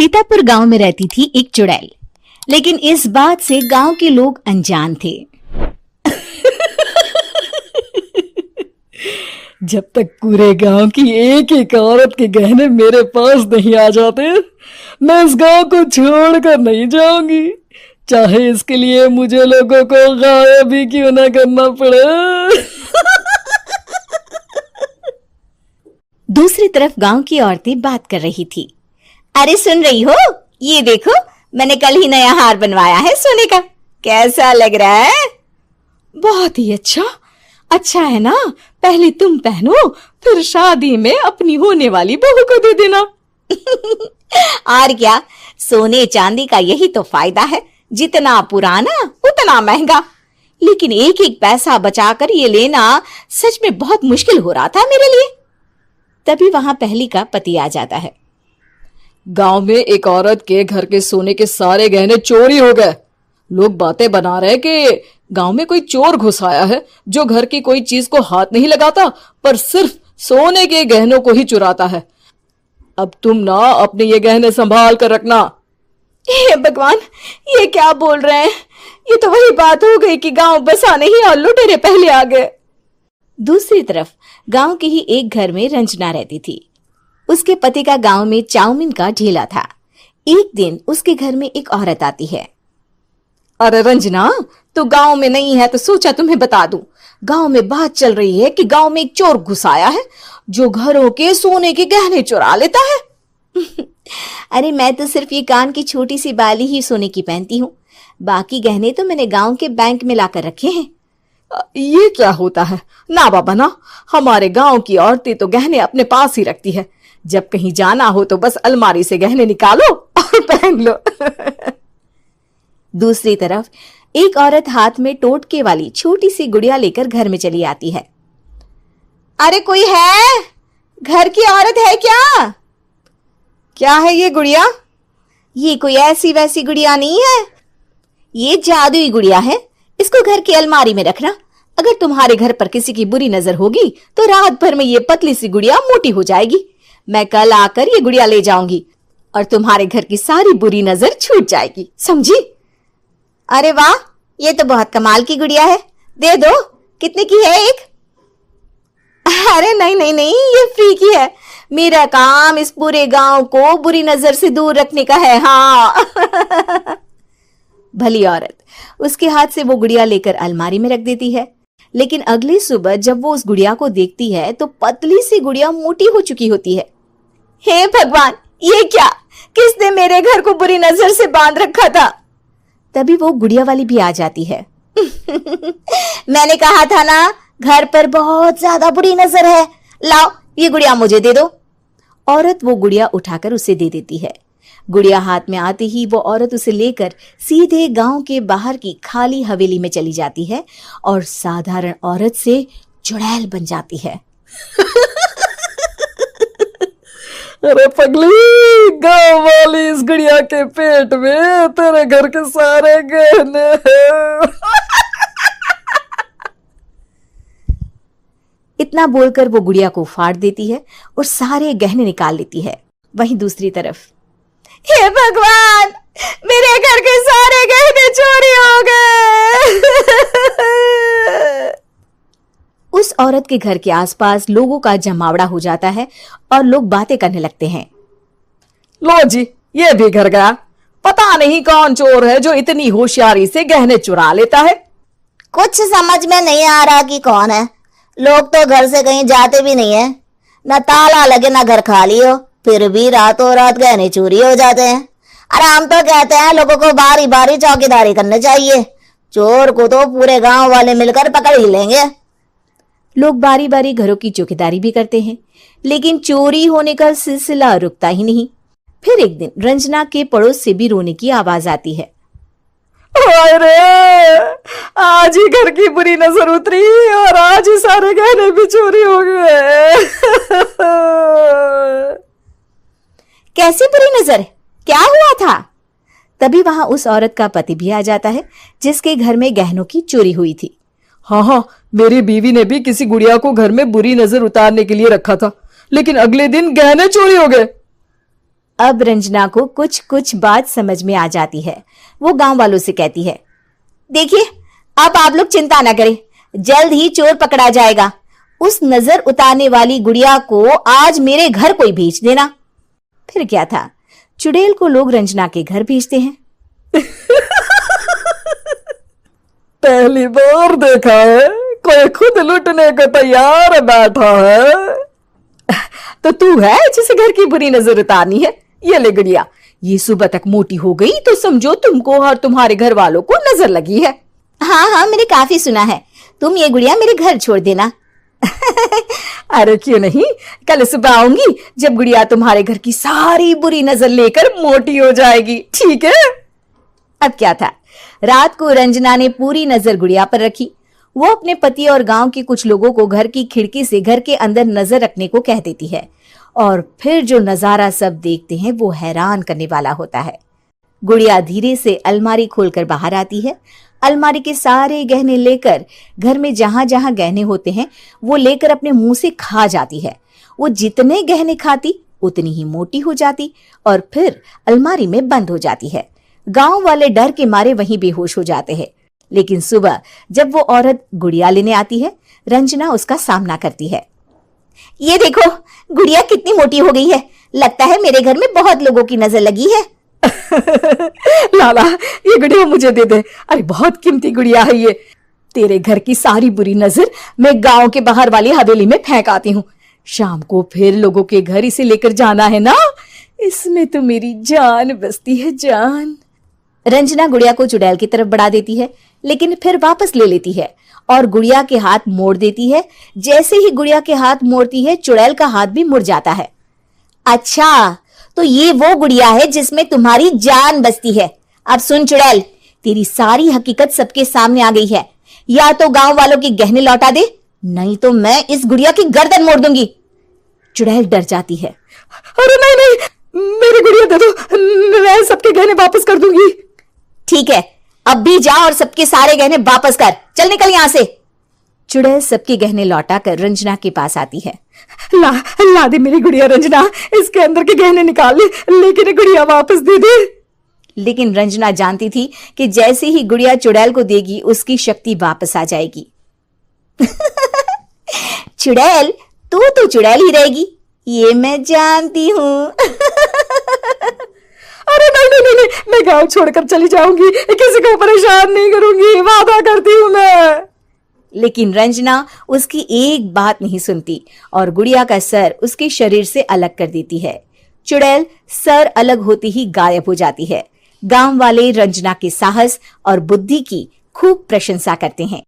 सीतापुर गांव में रहती थी एक चुड़ैल, लेकिन इस बात से गांव के लोग अनजान थे। जब तक पूरे गांव की एक एक औरत के गहने मेरे पास नहीं आ जाते, मैं इस गांव को छोड़कर नहीं जाऊंगी, चाहे इसके लिए मुझे लोगों को गायब ही क्यों ना करना पड़े। दूसरी तरफ गांव की औरतें बात कर रही थी। अरे सुन रही हो, ये देखो, मैंने कल ही नया हार बनवाया है सोने का, कैसा लग रहा है? बहुत ही अच्छा है ना। पहले तुम पहनो, फिर शादी में अपनी होने वाली बहू को दे देना। और क्या, सोने चांदी का यही तो फायदा है, जितना पुराना उतना महंगा। लेकिन एक एक पैसा बचाकर ये लेना सच में बहुत मुश्किल हो रहा था मेरे लिए। तभी वहां पहली का पति आ जाता है। गांव में एक औरत के घर के सोने के सारे गहने चोरी हो गए। लोग बातें बना रहे कि गांव में कोई चोर घुस आया है जो घर की कोई चीज को हाथ नहीं लगाता, पर सिर्फ सोने के गहनों को ही चुराता है। अब तुम ना अपने ये गहने संभाल कर रखना। हे भगवान, ये क्या बोल रहे हैं? ये तो वही बात हो गई कि गांव बसाने ही और लुटेरे पहले आ गए। दूसरी तरफ गांव के ही एक घर में रंजना रहती थी। उसके पति का गांव में चाउमीन का ठेला था। एक दिन उसके घर में एक औरत आती है। अरे रंजना, तू गांव में नहीं है तो सोचा तुम्हें बता दूं। गांव में बात चल रही है कि गांव में एक चोर घुस आया है जो घरों के सोने के गहने चुरा लेता है। अरे मैं तो सिर्फ ये कान की छोटी सी बाली ही सोने की पहनती हूँ, बाकी गहने तो मैंने गांव के बैंक में लाकर रखे हैं। ये क्या होता है? ना बाबा ना, हमारे गांव की औरतें तो गहने अपने पास ही रखती है। जब कहीं जाना हो तो बस अलमारी से गहने निकालो और पहन लो। दूसरी तरफ एक औरत हाथ में टोटके वाली छोटी सी गुड़िया लेकर घर में चली आती है। अरे कोई है? घर की औरत है क्या? क्या है ये गुड़िया? ये कोई ऐसी वैसी गुड़िया नहीं है, ये जादुई गुड़िया है। इसको घर की अलमारी में रखना। अगर तुम्हारे घर पर किसी की बुरी नजर होगी तो रात भर में ये पतली सी गुड़िया मोटी हो जाएगी। मैं कल आकर ये गुड़िया ले जाऊंगी और तुम्हारे घर की सारी बुरी नजर छूट जाएगी, समझी? अरे वाह, ये तो बहुत कमाल की गुड़िया है, दे दो। कितने की है एक? अरे नहीं नहीं नहीं, ये फ्री की है। मेरा काम इस पूरे गांव को बुरी नजर से दूर रखने का है। हाँ। भली औरत उसके हाथ से वो गुड़िया लेकर अलमारी में रख देती है। लेकिन अगली सुबह जब वो उस गुड़िया को देखती है तो पतली सी गुड़िया मोटी हो चुकी होती है। हे भगवान, ये क्या? किसने मेरे घर को बुरी नजर से बांध रखा था? तभी वो गुड़िया वाली भी आ जाती है। मैंने कहा था ना, घर पर बहुत ज्यादा बुरी नजर है। लाओ, ये गुड़िया मुझे दे दो। औरत वो गुड़िया उठाकर उसे दे देती है। गुड़िया हाथ में आते ही वो औरत उसे लेकर सीधे गांव के बाहर की खाली हवेली में चली जाती है और साधारण औरत से चुड़ैल बन जाती है। अरे पगली, गांव वाली इस गुड़िया के पेट में तेरे घर के सारे गहने हैं। इतना बोलकर वो गुड़िया को फाड़ देती है और सारे गहने निकाल लेती है। वहीं दूसरी तरफ, हे भगवान, मेरे घर के सारे गहने चोरी हो गए। उस औरत के घर के आसपास लोगों का जमावड़ा हो जाता है और लोग बातें करने लगते हैं। लो जी, ये भी घर गया। पता नहीं कौन चोर है जो इतनी होशियारी से गहने चुरा लेता है। कुछ समझ में नहीं आ रहा कि कौन है। लोग तो घर से कहीं जाते भी नहीं है, न ताला लगे न घर खाली हो, फिर भी रातों रात गहने चोरी हो जाते हैं। अरे हम तो कहते हैं लोगों को बारी बारी चौकीदारी करनी चाहिए, चोर को तो पूरे गांव वाले मिलकर पकड़ ही लेंगे। लोग बारी बारी घरों की चौकीदारी भी करते हैं, लेकिन चोरी होने का सिलसिला रुकता ही नहीं। फिर एक दिन रंजना के पड़ोस से भी रोने की आवाज आती है। अरे आज ही घर की बुरी नजर उतरी और आज ही सारे गहने भी चोरी हो गए। कैसी बुरी नजर? क्या हुआ था? तभी वहां उस औरत का पति भी आ जाता है जिसके घर में गहनों की चोरी हुई थी। हाँ, मेरी बीवी ने भी किसी गुड़िया को घर में बुरी नजर उतारने के लिए रखा था, लेकिन अगले दिन गहने चोरी हो गए। अब रंजना को कुछ कुछ बात समझ में आ जाती है। वो गांव वालों से कहती है, देखिए अब आप लोग चिंता ना करें, जल्द ही चोर पकड़ा जाएगा। उस नजर उतारने वाली गुड़िया को आज मेरे घर कोई भेज देना। फिर क्या था, चुड़ैल को लोग रंजना के घर भेजते हैं। पहली बार देखा है कोई खुद लुटने को तैयार बैठा है। तो तू है जिसे घर की बुरी नजर उतारनी है? ये ले गुड़िया, ये सुबह तक मोटी हो गई तो समझो तुमको और तुम्हारे घर वालों को नजर लगी है। हाँ हाँ, मैंने काफी सुना है। तुम ये गुड़िया मेरे घर छोड़ देना। अरे क्यों नहीं, कल सुबह आऊंगी जब गुड़िया तुम्हारे घर की सारी बुरी नजर लेकर मोटी हो जाएगी, ठीक है? अब क्या था, रात को रंजना ने पूरी नजर गुड़िया पर रखी। वो अपने पति और गांव के कुछ लोगों को घर की खिड़की से घर के अंदर नजर रखने को कह देती है, और फिर जो नजारा सब देखते हैं वो हैरान करने वाला होता है। गुड़िया धीरे से अलमारी खोलकर बाहर आती है। अलमारी के सारे गहने लेकर घर में जहां जहां गहने होते हैं वो लेकर अपने मुंह से खा जाती है। वो जितने गहने खाती उतनी ही मोटी हो जाती और फिर अलमारी में बंद हो जाती है। गांव वाले डर के मारे वहीं बेहोश हो जाते हैं। लेकिन सुबह जब वो औरत गुड़िया लेने आती है, रंजना उसका सामना करती है। ये देखो, गुड़िया कितनी मोटी हो गई है, लगता है मेरे घर में बहुत लोगों की नजर लगी है। लाला, ये गुड़िया मुझे दे दे। अरे बहुत कीमती गुड़िया है ये। तेरे घर की सारी बुरी नजर मैं गांव के बाहर वाली हवेली में फेंक आती हूँ। शाम को फिर लोगों के घर इसे लेकर जाना है ना, इसमें तो मेरी जान बसती है, जान। रंजना गुड़िया को चुड़ैल की तरफ बढ़ा देती है, लेकिन फिर वापस ले लेती है और गुड़िया के हाथ मोड़ देती है। जैसे ही गुड़िया के हाथ मोड़ती है, चुड़ैल का हाथ भी मुड़ जाता है। अच्छा, तो ये वो गुड़िया है जिसमें तुम्हारी जान बसती है। अब सुन चुड़ैल, तेरी सारी हकीकत सबके सामने आ गई है। या तो गांव वालों के गहने लौटा दे, नहीं तो मैं इस गुड़िया की गर्दन मोड़ दूंगी। चुड़ैल डर जाती है। अरे नहीं नहीं, मेरी गुड़िया दे दो, मैं सबके गहने वापस कर दूंगी। ठीक है, अब भी जा और सबके सारे गहने वापस कर। चल निकल यहां से। चुड़ैल सबके गहने लौटा कर रंजना के पास आती है। ला दे मेरी गुड़िया रंजना, इसके अंदर के गहने निकाल ले, लेकिन गुड़िया वापस दे दे। लेकिन रंजना जानती थी कि जैसे ही गुड़िया चुड़ैल को देगी उसकी शक्ति वापस आ जाएगी। चुड़ैल, तू तो चुड़ैल ही रहेगी, ये मैं जानती हूँ। अरे नहीं नहीं नहीं, मैं गांव छोड़कर चली जाऊंगी, किसी को परेशान नहीं करूंगी, वादा करती हूँ मैं। लेकिन रंजना उसकी एक बात नहीं सुनती और गुड़िया का सर उसके शरीर से अलग कर देती है। चुड़ैल सर अलग होते ही गायब हो जाती है। गांव वाले रंजना के साहस और बुद्धि की खूब प्रशंसा करते हैं।